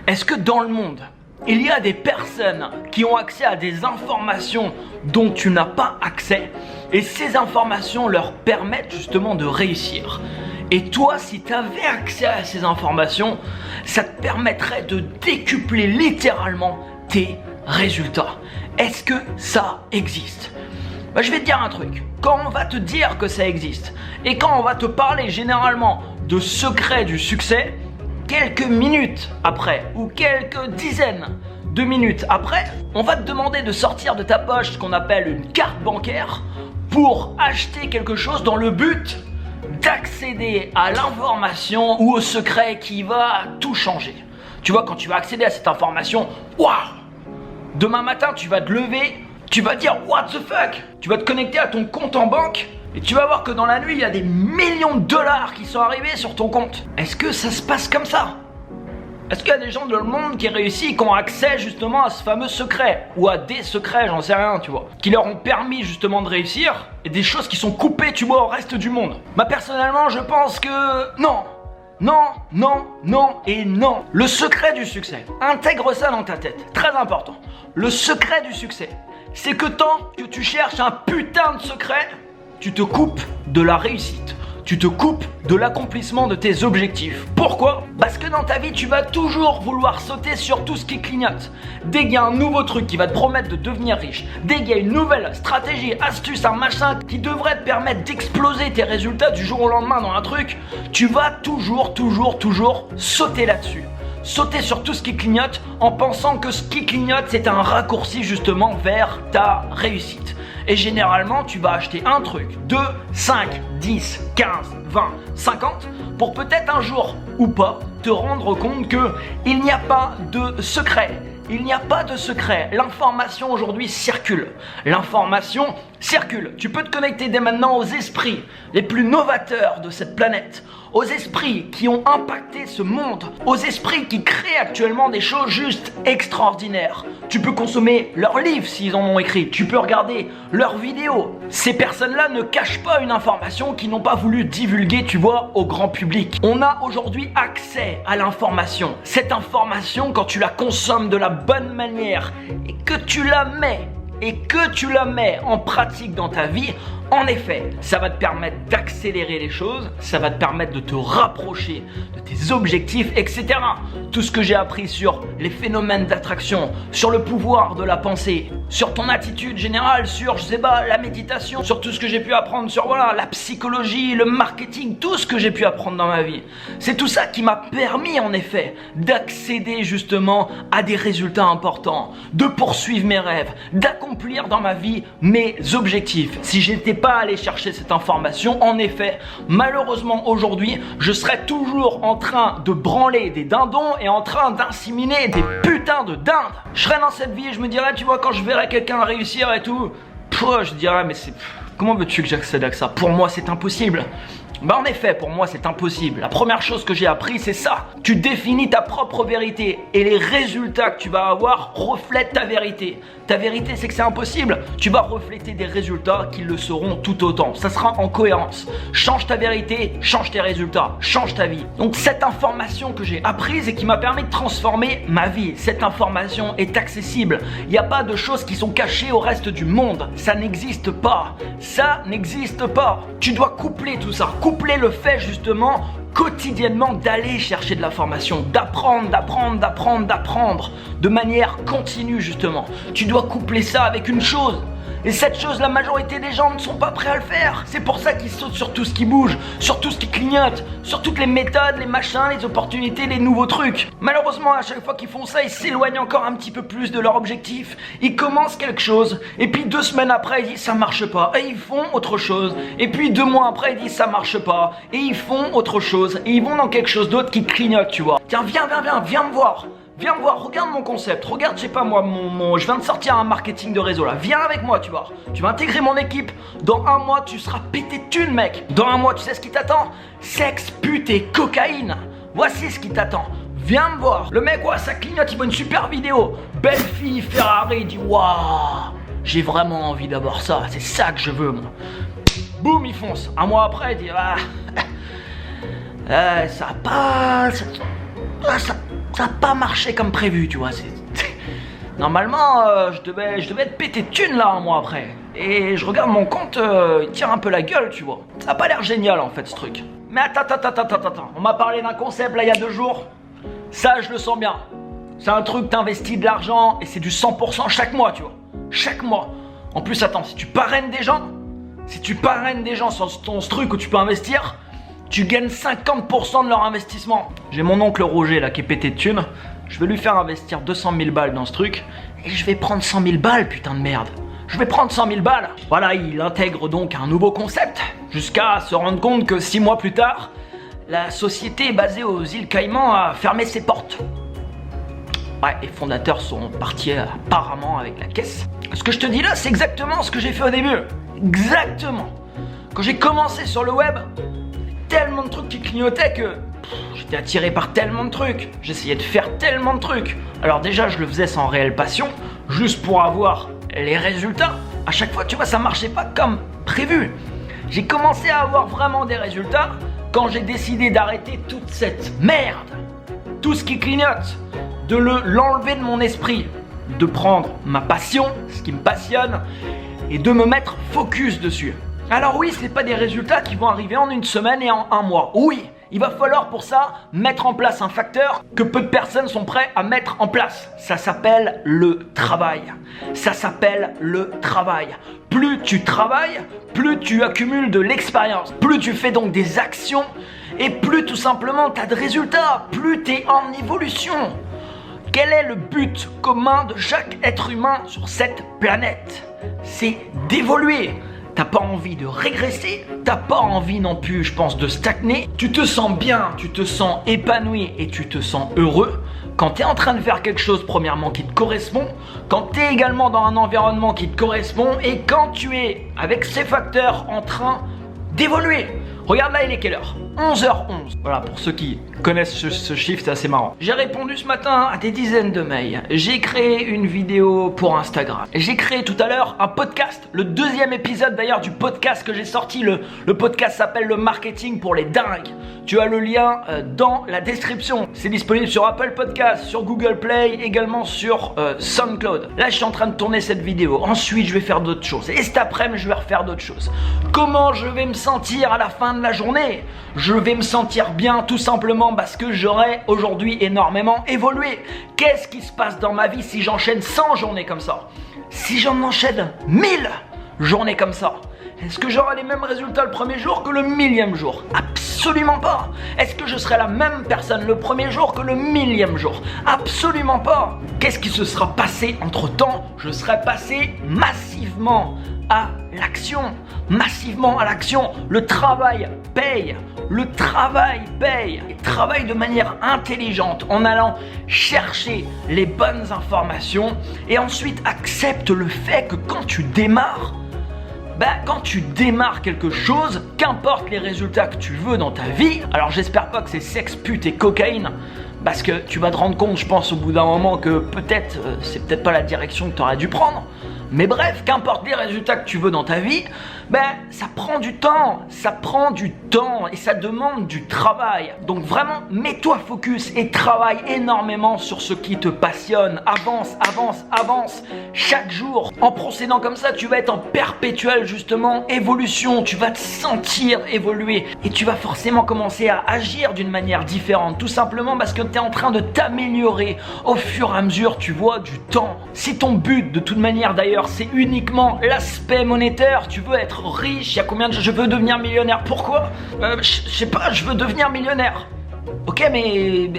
Est-ce que dans le monde, il y a des personnes qui ont accès à des informations dont tu n'as pas accès et ces informations leur permettent justement de réussir? Et toi, si tu avais accès à ces informations, ça te permettrait de décupler littéralement tes résultats. Est-ce que ça existe? Je vais te dire un truc. Quand on va te dire que ça existe et quand on va te parler généralement de secrets du succès, quelques minutes après ou quelques dizaines de minutes après, on va te demander de sortir de ta poche ce qu'on appelle une carte bancaire pour acheter quelque chose dans le but d'accéder à l'information ou au secret qui va tout changer. Tu vois, quand tu vas accéder à cette information, waouh! Demain matin, tu vas te lever, tu vas dire what the fuck? Tu vas te connecter à ton compte en banque et tu vas voir que dans la nuit, il y a des millions de dollars qui sont arrivés sur ton compte. Est-ce que ça se passe comme ça? Est-ce qu'il y a des gens dans le monde qui réussissent, qui ont accès justement à ce fameux secret? Ou à des secrets, j'en sais rien, tu vois, qui leur ont permis justement de réussir et des choses qui sont coupées, tu vois, au reste du monde? Personnellement, je pense que non. Non, non, non et non. Le secret du succès, intègre ça dans ta tête, très important. Le secret du succès, c'est que tant que tu cherches un putain de secret, tu te coupes de la réussite. Tu te coupes de l'accomplissement de tes objectifs. Pourquoi? Parce que dans ta vie, tu vas toujours vouloir sauter sur tout ce qui clignote. Dès qu'il y a un nouveau truc qui va te promettre de devenir riche, dès qu'il y a une nouvelle stratégie, astuce, un machin qui devrait te permettre d'exploser tes résultats du jour au lendemain dans un truc, tu vas toujours sauter là-dessus. Sauter sur tout ce qui clignote en pensant que ce qui clignote c'est un raccourci justement vers ta réussite. Et généralement tu vas acheter un truc, 2, 5, 10, 15, 20, 50 pour peut-être un jour ou pas te rendre compte que il n'y a pas de secret. Il n'y a pas de secret. L'information aujourd'hui circule. L'information circule. Tu peux te connecter dès maintenant aux esprits les plus novateurs de cette planète, aux esprits qui ont impacté ce monde, aux esprits qui créent actuellement des choses juste extraordinaires. Tu peux consommer leurs livres s'ils en ont écrit, tu peux regarder leurs vidéos. Ces personnes-là ne cachent pas une information qu'ils n'ont pas voulu divulguer, tu vois, au grand public. On a aujourd'hui accès à l'information. Cette information, quand tu la consommes de la bonne manière et que tu la mets en pratique dans ta vie, en effet, ça va te permettre d'accélérer les choses, ça va te permettre de te rapprocher de tes objectifs, etc. Tout ce que j'ai appris sur les phénomènes d'attraction, sur le pouvoir de la pensée, sur ton attitude générale, sur, la méditation, sur tout ce que j'ai pu apprendre sur, la psychologie, le marketing, tout ce que j'ai pu apprendre dans ma vie. C'est tout ça qui m'a permis, en effet, d'accéder justement à des résultats importants, de poursuivre mes rêves, d'accomplir dans ma vie mes objectifs. Si j'étais pas allé chercher cette information, en effet, malheureusement aujourd'hui, je serais toujours en train de branler des dindons et en train d'inséminer des putains de dindes. Je serais dans cette vie et je me dirais, tu vois, quand je verrais quelqu'un réussir et tout, je dirais, mais comment veux-tu que j'accède à ça? Pour moi, c'est impossible. En effet, pour moi, c'est impossible. La première chose que j'ai appris, c'est ça. Tu définis ta propre vérité et les résultats que tu vas avoir reflètent ta vérité. Ta vérité, c'est que c'est impossible. Tu vas refléter des résultats qui le seront tout autant. Ça sera en cohérence. Change ta vérité, change tes résultats, change ta vie. Donc cette information que j'ai apprise et qui m'a permis de transformer ma vie, cette information est accessible. Il n'y a pas de choses qui sont cachées au reste du monde. Ça n'existe pas. Ça n'existe pas. Tu dois coupler tout ça. Coupler le fait justement quotidiennement d'aller chercher de l'information, d'apprendre de manière continue justement. Tu dois coupler ça avec une chose. Et cette chose, la majorité des gens ne sont pas prêts à le faire. C'est pour ça qu'ils sautent sur tout ce qui bouge, sur tout ce qui clignote, sur toutes les méthodes, les machins, les opportunités, les nouveaux trucs. Malheureusement, à chaque fois qu'ils font ça, ils s'éloignent encore un petit peu plus de leur objectif. Ils commencent quelque chose, et puis 2 semaines après, ils disent ça marche pas, et ils font autre chose. Et puis 2 mois après, ils disent ça marche pas, et ils font autre chose. Et ils vont dans quelque chose d'autre qui clignote, tu vois. Tiens, viens me voir. Viens me voir, regarde mon concept, regarde, je sais pas moi, je viens de sortir un marketing de réseau là. Viens avec moi, tu vois. Tu vas intégrer mon équipe. Dans 1 mois, tu seras pété de thunes, mec. Dans 1 mois, tu sais ce qui t'attend? Sexe, pute et cocaïne. Voici ce qui t'attend. Viens me voir. Le mec, ça clignote, il voit une super vidéo. Belle fille, Ferrari, il dit waouh, j'ai vraiment envie d'avoir ça. C'est ça que je veux, moi. Boum, il fonce. 1 mois après, il dit ça passe. ça n'a pas marché comme prévu, tu vois. Normalement, je devais être pété de thunes là un mois après. Et je regarde mon compte, il tire un peu la gueule, tu vois. Ça a pas l'air génial en fait ce truc. Mais attends. On m'a parlé d'un concept là il y a 2 jours. Ça, je le sens bien. C'est un truc, t'investis de l'argent et c'est du 100% chaque mois, tu vois. Chaque mois. En plus, attends, si tu parraines des gens sur ce truc où tu peux investir, tu gagnes 50% de leur investissement. J'ai mon oncle Roger là qui est pété de thunes. Je vais lui faire investir 200 000 balles dans ce truc et je vais prendre 100 000 balles, putain de merde. Je vais prendre 100 000 balles. Voilà, il intègre donc un nouveau concept jusqu'à se rendre compte que 6 mois plus tard, la société basée aux îles Caïmans a fermé ses portes. Ouais, les fondateurs sont partis apparemment avec la caisse. Ce que je te dis là, c'est exactement ce que j'ai fait au début. Exactement. Quand j'ai commencé sur le web, tellement de trucs qui clignotaient que j'étais attiré par tellement de trucs. J'essayais de faire tellement de trucs. Alors déjà, je le faisais sans réelle passion, juste pour avoir les résultats. À chaque fois, tu vois, ça marchait pas comme prévu. J'ai commencé à avoir vraiment des résultats quand j'ai décidé d'arrêter toute cette merde, tout ce qui clignote, de l'enlever de mon esprit, de prendre ma passion, ce qui me passionne, et de me mettre focus dessus. Alors oui, c'est pas des résultats qui vont arriver en 1 semaine et en 1 mois. Oui, il va falloir pour ça mettre en place un facteur que peu de personnes sont prêtes à mettre en place. Ça s'appelle le travail. Ça s'appelle le travail. Plus tu travailles, plus tu accumules de l'expérience, plus tu fais donc des actions et plus tout simplement tu as de résultats, plus tu es en évolution. Quel est le but commun de chaque être humain sur cette planète? C'est d'évoluer. T'as pas envie de régresser, t'as pas envie non plus, je pense, de stagner. Tu te sens bien, tu te sens épanoui et tu te sens heureux quand t'es en train de faire quelque chose premièrement qui te correspond, quand t'es également dans un environnement qui te correspond et quand tu es avec ces facteurs en train d'évoluer. Regarde là, il est quelle heure? 11h11. Voilà, pour ceux qui connaissent ce chiffre, c'est assez marrant. J'ai répondu ce matin à des dizaines de mails. J'ai créé une vidéo pour Instagram. J'ai créé tout à l'heure un podcast. Le 2e épisode d'ailleurs du podcast que j'ai sorti. Le podcast s'appelle Le Marketing pour les dingues. Tu as le lien dans la description. C'est disponible sur Apple Podcast, sur Google Play, également sur SoundCloud. Là, je suis en train de tourner cette vidéo. Ensuite, je vais faire d'autres choses. Et cet après-midi, je vais refaire d'autres choses. Comment je vais me sentir à la fin de la journée? Je vais me sentir bien tout simplement parce que j'aurai aujourd'hui énormément évolué. Qu'est-ce qui se passe dans ma vie si j'enchaîne 100 journées comme ça? Si j'en enchaîne 1000 journées comme ça, est-ce que j'aurai les mêmes résultats le premier jour que le 1000e jour? Absolument pas. Est-ce que je serai la même personne le premier jour que le 1000e jour? Absolument pas. Qu'est-ce qui se sera passé entre temps? Je serai passé massivement à l'action. Massivement à l'action. Le travail paye. Le travail paye. Et travaille de manière intelligente en allant chercher les bonnes informations et ensuite accepte le fait que quand tu démarres, quand tu démarres quelque chose, qu'importe les résultats que tu veux dans ta vie, alors j'espère pas que c'est sexe, pute et cocaïne, parce que tu vas te rendre compte, je pense, au bout d'un moment que peut-être, c'est peut-être pas la direction que tu aurais dû prendre. Mais bref, qu'importe les résultats que tu veux dans ta vie, ça prend du temps et ça demande du travail. Donc vraiment, mets-toi focus et travaille énormément sur ce qui te passionne. Avance chaque jour. En procédant comme ça, tu vas être en perpétuelle justement évolution. Tu vas te sentir évoluer et tu vas forcément commencer à agir d'une manière différente. Tout simplement parce que tu es en train de t'améliorer au fur et à mesure, tu vois, du temps. Si ton but, de toute manière d'ailleurs, c'est uniquement l'aspect monétaire, tu veux être riche, il y a combien de... Je veux devenir millionnaire, pourquoi? Je sais pas, je veux devenir millionnaire. Ok, mais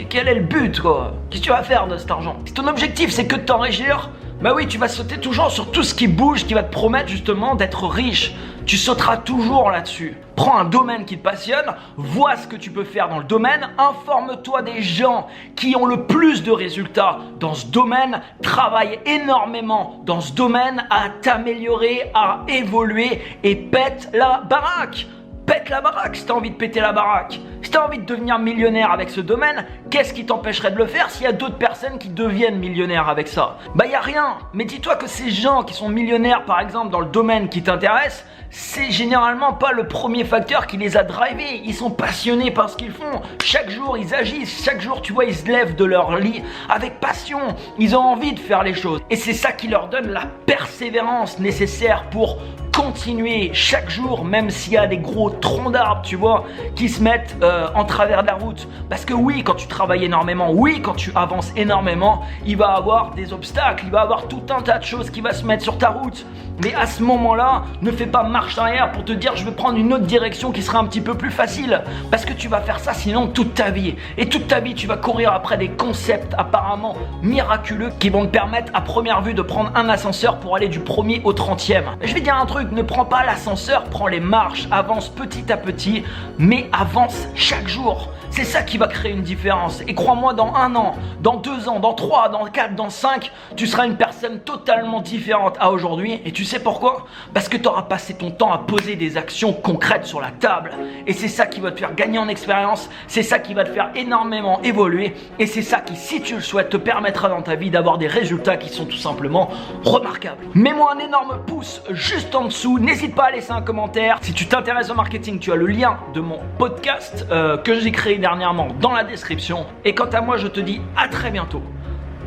quel est le but, quoi? Qu'est-ce que tu vas faire de cet argent? Si ton objectif c'est que de t'enrichir, oui, tu vas sauter toujours sur tout ce qui bouge, qui va te promettre justement d'être riche. Tu sauteras toujours là-dessus. Prends un domaine qui te passionne, vois ce que tu peux faire dans le domaine, informe-toi des gens qui ont le plus de résultats dans ce domaine, travaille énormément dans ce domaine à t'améliorer, à évoluer et pète la baraque. Pète la baraque si t'as envie de péter la baraque. Si tu as envie de devenir millionnaire avec ce domaine, qu'est-ce qui t'empêcherait de le faire s'il y a d'autres personnes qui deviennent millionnaires avec ça? Bah y a rien, mais dis-toi que ces gens qui sont millionnaires par exemple dans le domaine qui t'intéresse, c'est généralement pas le premier facteur qui les a drivés. Ils sont passionnés par ce qu'ils font. Chaque jour ils agissent, chaque jour tu vois ils se lèvent de leur lit avec passion. Ils ont envie de faire les choses et c'est ça qui leur donne la persévérance nécessaire pour continuer chaque jour, même s'il y a des gros troncs d'arbres, tu vois, qui se mettent en travers de la route. Parce que oui, quand tu travailles énormément, oui, quand tu avances énormément, il va y avoir des obstacles, il va y avoir tout un tas de choses qui vont se mettre sur ta route. Mais à ce moment-là, ne fais pas marche arrière pour te dire je vais prendre une autre direction qui sera un petit peu plus facile. Parce que tu vas faire ça sinon toute ta vie. Et toute ta vie, tu vas courir après des concepts apparemment miraculeux qui vont te permettre à première vue de prendre un ascenseur pour aller du 1er au 30e. Je vais dire un truc, ne prends pas l'ascenseur, prends les marches, avance petit à petit, mais avance chaque jour. C'est ça qui va créer une différence. Et crois-moi, dans 1 an, dans 2 ans, dans 3, dans 4, dans 5, tu seras une personne totalement différente à aujourd'hui. Et tu sais pourquoi? Parce que tu auras passé ton temps à poser des actions concrètes sur la table. Et c'est ça qui va te faire gagner en expérience, c'est ça qui va te faire énormément évoluer. Et c'est ça qui, si tu le souhaites, te permettra dans ta vie d'avoir des résultats qui sont tout simplement remarquables. Mets-moi un énorme pouce juste en dessous. N'hésite pas à laisser un commentaire. Si tu t'intéresses au marketing, tu as le lien de mon podcast que j'ai créé dernièrement dans la description. Et quant à moi, je te dis à très bientôt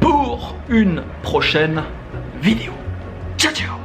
pour une prochaine vidéo. Ciao ciao.